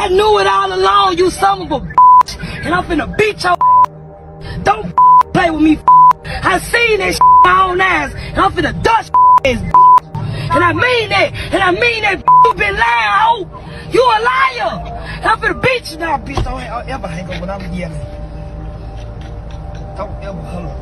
I knew it all along, you son of a bitch. And I'm finna beat your. Don't play with me. I seen that in my own eyes. And I'm finna dust his. And I mean that. And I mean that you been lying, ho. You a liar. And I'm finna beat you now, bitch. Don't ever hang up when I'm yelling. Don't ever hang up.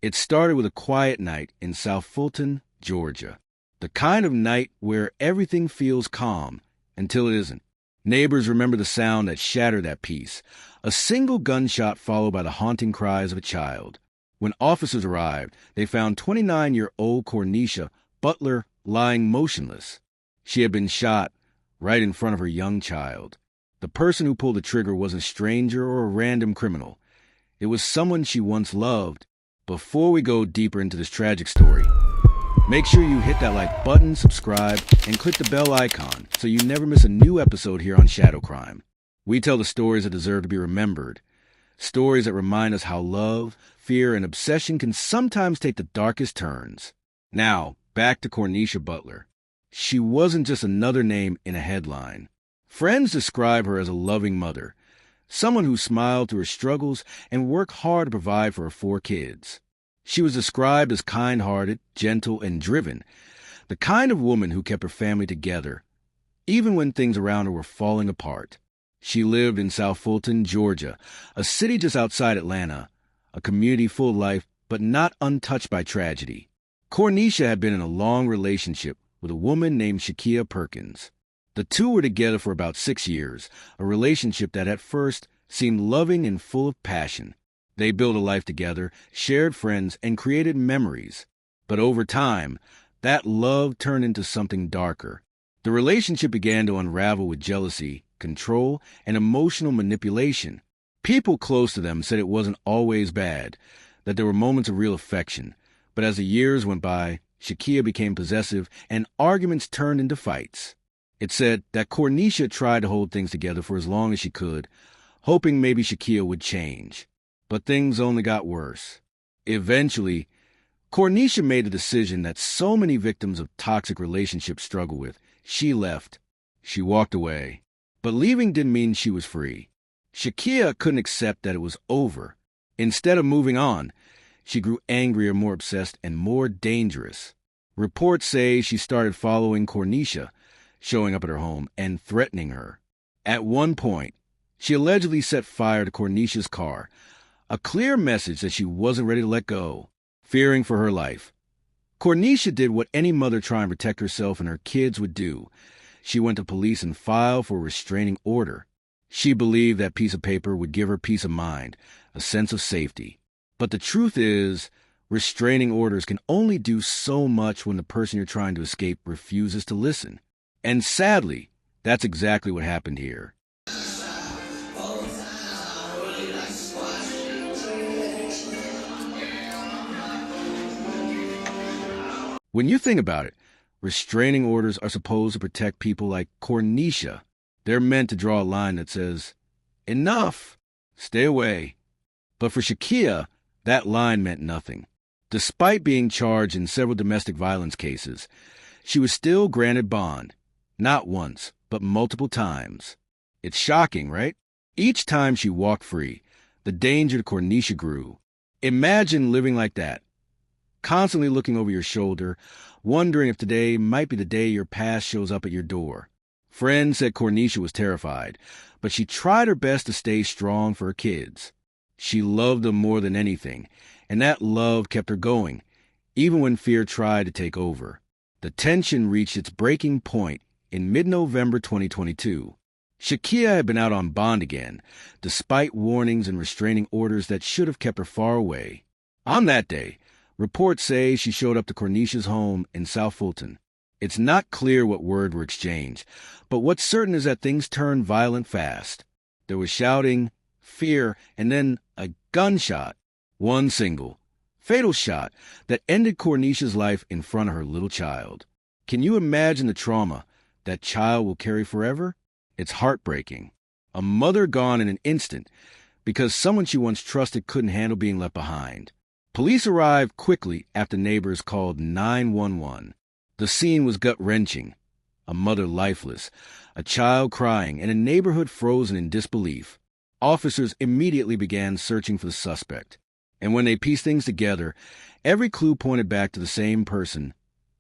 It started with a quiet night in South Fulton, Georgia. The kind of night where everything feels calm until it isn't. Neighbors remember the sound that shattered that peace. A single gunshot followed by the haunting cries of a child. When officers arrived, they found 29-year-old Corneisha Butler lying motionless. She had been shot right in front of her young child. The person who pulled the trigger wasn't a stranger or a random criminal. It was someone she once loved. Before we go deeper into this tragic story, make sure you hit that like button, subscribe, and click the bell icon so you never miss a new episode here on Shadow Crime. We tell the stories that deserve to be remembered. Stories that remind us how love, fear, and obsession can sometimes take the darkest turns. Now, back to Corneisha Butler. She wasn't just another name in a headline. Friends describe her as a loving mother, someone who smiled through her struggles and worked hard to provide for her 4 kids. She was described as kind-hearted, gentle, and driven, the kind of woman who kept her family together, even when things around her were falling apart. She lived in South Fulton, Georgia, a city just outside Atlanta, a community full of life but not untouched by tragedy. Corneisha had been in a long relationship with a woman named Shakyia Perkins. The two were together for about 6 years, a relationship that at first seemed loving and full of passion. They built a life together, shared friends, and created memories. But over time, that love turned into something darker. The relationship began to unravel with jealousy, control, and emotional manipulation. People close to them said it wasn't always bad, that there were moments of real affection. But as the years went by, Shakyia became possessive, and arguments turned into fights. It said that Corneisha tried to hold things together for as long as she could, hoping maybe Shakyia would change. But things only got worse. Eventually, Corneisha made a decision that so many victims of toxic relationships struggle with. She left. She walked away. But leaving didn't mean she was free. Shakyia couldn't accept that it was over. Instead of moving on, she grew angrier, more obsessed, and more dangerous. Reports say she started following Corneisha, showing up at her home and threatening her. At one point, she allegedly set fire to Corneisha's car, a clear message that she wasn't ready to let go, fearing for her life. Corneisha did what any mother trying to protect herself and her kids would do. She went to police and filed for a restraining order. She believed that piece of paper would give her peace of mind, a sense of safety. But the truth is, restraining orders can only do so much when the person you're trying to escape refuses to listen. And sadly, that's exactly what happened here. When you think about it, restraining orders are supposed to protect people like Corneisha. They're meant to draw a line that says, enough, stay away. But for Shakyia, that line meant nothing. Despite being charged in several domestic violence cases, she was still granted bond. Not once, but multiple times. It's shocking, right? Each time she walked free, the danger to Corneisha grew. Imagine living like that, constantly looking over your shoulder, wondering if today might be the day your past shows up at your door. Friends said Corneisha was terrified, but she tried her best to stay strong for her kids. She loved them more than anything, and that love kept her going, even when fear tried to take over. The tension reached its breaking point in mid-November 2022. Shakyia had been out on bond again, despite warnings and restraining orders that should have kept her far away. On that day, reports say she showed up to Corneisha's home in South Fulton. It's not clear what words were exchanged, but what's certain is that things turned violent fast. There was shouting, fear, and then a gunshot. One single, fatal shot that ended Corneisha's life in front of her little child. Can you imagine the trauma that child will carry forever? It's heartbreaking. A mother gone in an instant, because someone she once trusted couldn't handle being left behind. Police arrived quickly after neighbors called 911. The scene was gut-wrenching. A mother lifeless, a child crying, and a neighborhood frozen in disbelief. Officers immediately began searching for the suspect. And when they pieced things together, every clue pointed back to the same person,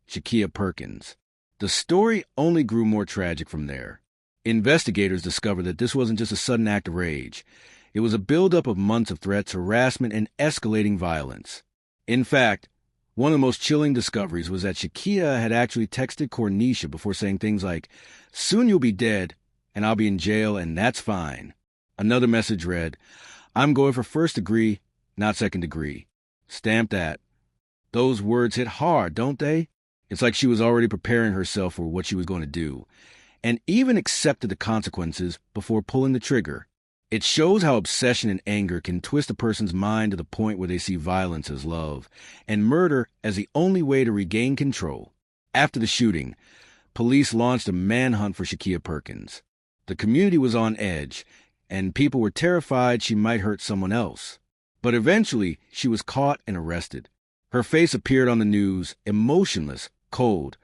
Shakyia Perkins. The story only grew more tragic from there. Investigators discovered that this wasn't just a sudden act of rage. It was a buildup of months of threats, harassment, and escalating violence. In fact, one of the most chilling discoveries was that Shakyia had actually texted Corneisha before saying things like, "Soon you'll be dead, and I'll be in jail, and that's fine." Another message read, "I'm going for first degree, not second degree. Stamp that." Those words hit hard, don't they? It's like she was already preparing herself for what she was going to do, and even accepted the consequences before pulling the trigger. It shows how obsession and anger can twist a person's mind to the point where they see violence as love, and murder as the only way to regain control. After the shooting, police launched a manhunt for Shakyia Perkins. The community was on edge, and people were terrified she might hurt someone else. But eventually, she was caught and arrested. Her face appeared on the news, emotionless, cold,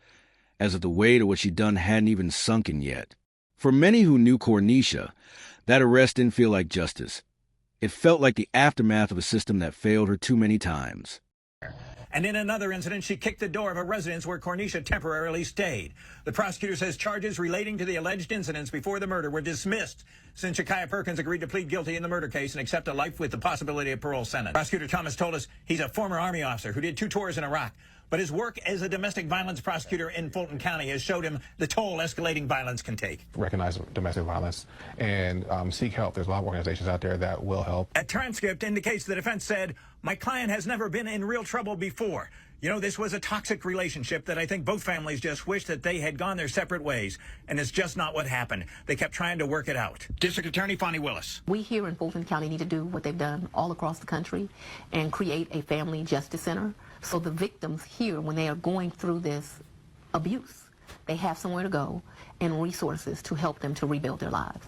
as if the weight of what she'd done hadn't even sunken yet. For many who knew Corneisha, that arrest didn't feel like justice. It felt like the aftermath of a system that failed her too many times. And in another incident, she kicked the door of a residence where Corneisha temporarily stayed. The prosecutor says charges relating to the alleged incidents before the murder were dismissed since Shakyia Perkins agreed to plead guilty in the murder case and accept a life with the possibility of parole sentence. Prosecutor Thomas told us he's a former Army officer who did 2 tours in Iraq. But his work as a domestic violence prosecutor in Fulton County has showed him the toll escalating violence can take. Recognize domestic violence and seek help. There's a lot of organizations out there that will help. A transcript indicates the defense said, "My client has never been in real trouble before. You know, this was a toxic relationship that I think both families just wish that they had gone their separate ways, and it's just not what happened. They kept trying to work it out." District Attorney Fonnie Willis. We here in Fulton County need to do what they've done all across the country and create a family justice center so the victims here, when they are going through this abuse, they have somewhere to go and resources to help them to rebuild their lives.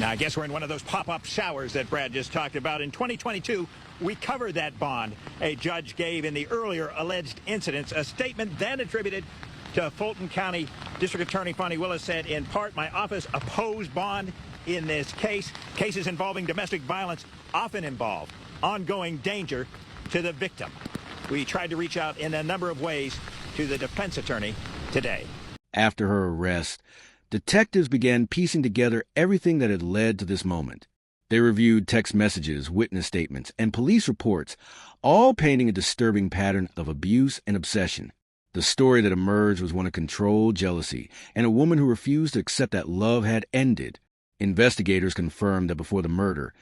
Now, I guess we're in one of those pop-up showers that Brad just talked about. In 2022, we covered that bond a judge gave in the earlier alleged incidents. A statement then attributed to Fulton County District Attorney Fonnie Willis said, in part, "My office opposed bond in this case. Cases involving domestic violence often involve ongoing danger to the victim." We tried to reach out in a number of ways to the defense attorney today. After her arrest, detectives began piecing together everything that had led to this moment. They reviewed text messages, witness statements, and police reports, all painting a disturbing pattern of abuse and obsession. The story that emerged was one of control, jealousy, and a woman who refused to accept that love had ended. Investigators confirmed that before the murder,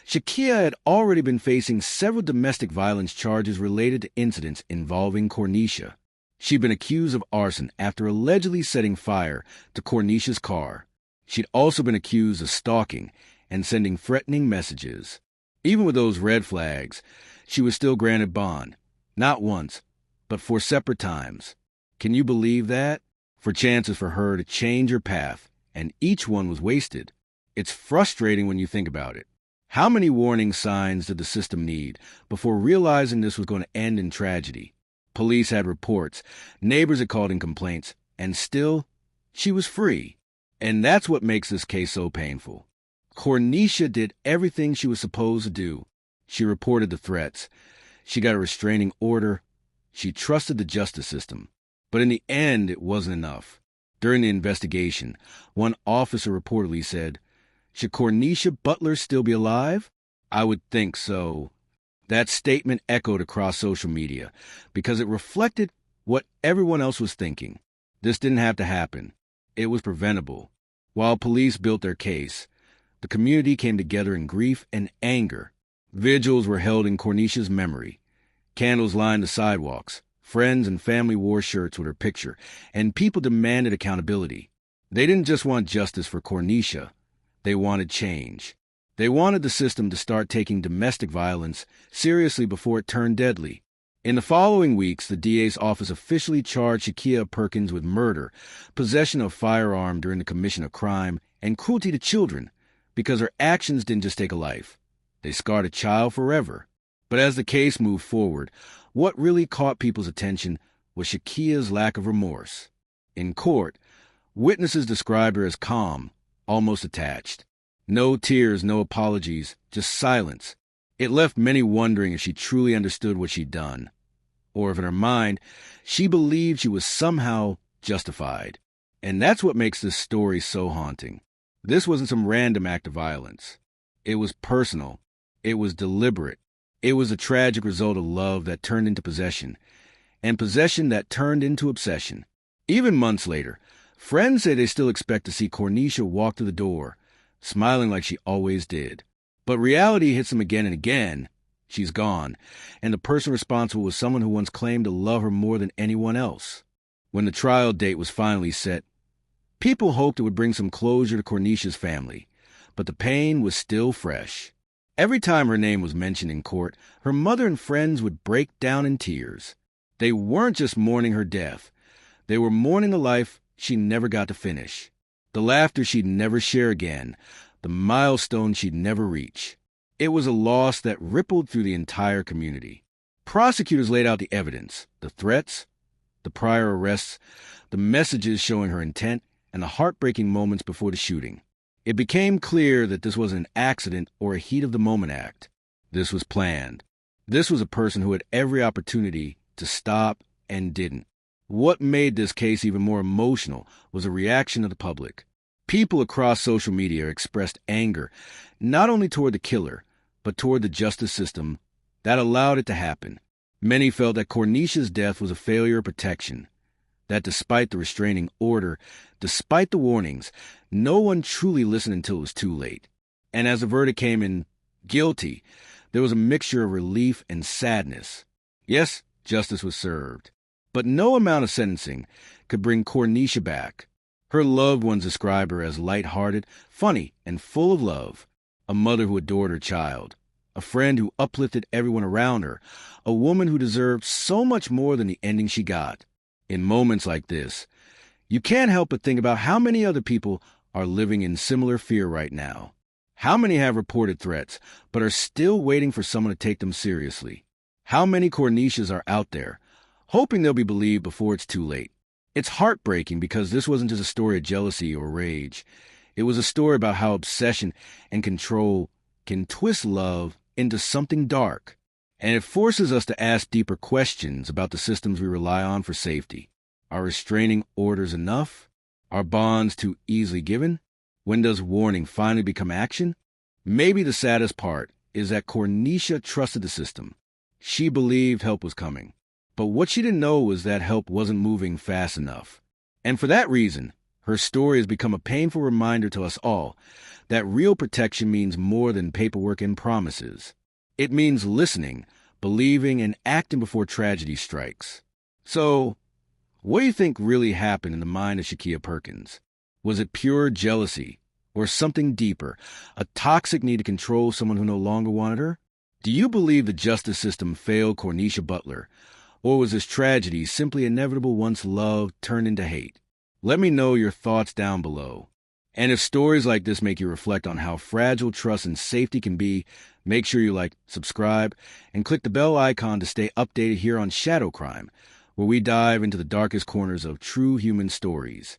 Shakyia had already been facing several domestic violence charges related to incidents involving Corneisha. She'd been accused of arson after allegedly setting fire to Corneisha's car. She'd also been accused of stalking and sending threatening messages. Even with those red flags, she was still granted bond, not once, but 4 separate times. Can you believe that? For chances for her to change her path, and each one was wasted. It's frustrating when you think about it. How many warning signs did the system need before realizing this was going to end in tragedy? Police had reports, neighbors had called in complaints, and still, she was free. And that's what makes this case so painful. Corneisha did everything she was supposed to do. She reported the threats. She got a restraining order. She trusted the justice system. But in the end, it wasn't enough. During the investigation, one officer reportedly said, "Should Corneisha Butler still be alive? I would think so." That statement echoed across social media because it reflected what everyone else was thinking. This didn't have to happen. It was preventable. While police built their case, the community came together in grief and anger. Vigils were held in Corneisha's memory. Candles lined the sidewalks. Friends and family wore shirts with her picture, and people demanded accountability. They didn't just want justice for Corneisha. They wanted change. They wanted the system to start taking domestic violence seriously before it turned deadly. In the following weeks, the DA's office officially charged Shakyia Perkins with murder, possession of a firearm during the commission of crime, and cruelty to children, because her actions didn't just take a life. They scarred a child forever. But as the case moved forward, what really caught people's attention was Shakyia's lack of remorse. In court, witnesses described her as calm, almost attached. No tears, no apologies, just silence. It left many wondering if she truly understood what she'd done, or if in her mind she believed she was somehow justified. And that's what makes this story so haunting. This wasn't some random act of violence. It was personal. It was deliberate. It was a tragic result of love that turned into possession, and possession that turned into obsession. Even months later, friends say they still expect to see Corneisha walk through the door, smiling like she always did. But reality hits them again and again. She's gone, and the person responsible was someone who once claimed to love her more than anyone else. When the trial date was finally set, people hoped it would bring some closure to Corneisha's family, but the pain was still fresh. Every time her name was mentioned in court, her mother and friends would break down in tears. They weren't just mourning her death. They were mourning the life she never got to finish, the laughter she'd never share again, the milestone she'd never reach. It was a loss that rippled through the entire community. Prosecutors laid out the evidence, the threats, the prior arrests, the messages showing her intent, and the heartbreaking moments before the shooting. It became clear that this wasn't an accident or a heat-of-the-moment act. This was planned. This was a person who had every opportunity to stop and didn't. What made this case even more emotional was a reaction of the public. People across social media expressed anger, not only toward the killer, but toward the justice system that allowed it to happen. Many felt that Corneisha's death was a failure of protection, that despite the restraining order, despite the warnings, no one truly listened until it was too late. And as the verdict came in guilty, there was a mixture of relief and sadness. Yes, justice was served, but no amount of sentencing could bring Corneisha back. Her loved ones described her as light-hearted, funny, and full of love, a mother who adored her child, a friend who uplifted everyone around her, a woman who deserved so much more than the ending she got. In moments like this, you can't help but think about how many other people are living in similar fear right now. How many have reported threats, but are still waiting for someone to take them seriously? How many Corneishas are out there, hoping they'll be believed before it's too late? It's heartbreaking because this wasn't just a story of jealousy or rage. It was a story about how obsession and control can twist love into something dark. And it forces us to ask deeper questions about the systems we rely on for safety. Are restraining orders enough? Are bonds too easily given? When does warning finally become action? Maybe the saddest part is that Corneisha trusted the system. She believed help was coming. But what she didn't know was that help wasn't moving fast enough. And for that reason, her story has become a painful reminder to us all that real protection means more than paperwork and promises. It means listening, believing, and acting before tragedy strikes. So, what do you think really happened in the mind of Shakyia Perkins? Was it pure jealousy, or something deeper, a toxic need to control someone who no longer wanted her? Do you believe the justice system failed Corneisha Butler, or was this tragedy simply inevitable once love turned into hate? Let me know your thoughts down below. And if stories like this make you reflect on how fragile trust and safety can be, make sure you like, subscribe, and click the bell icon to stay updated here on Shadow Crime, where we dive into the darkest corners of true human stories.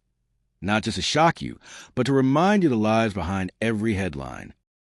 Not just to shock you, but to remind you the lies behind every headline.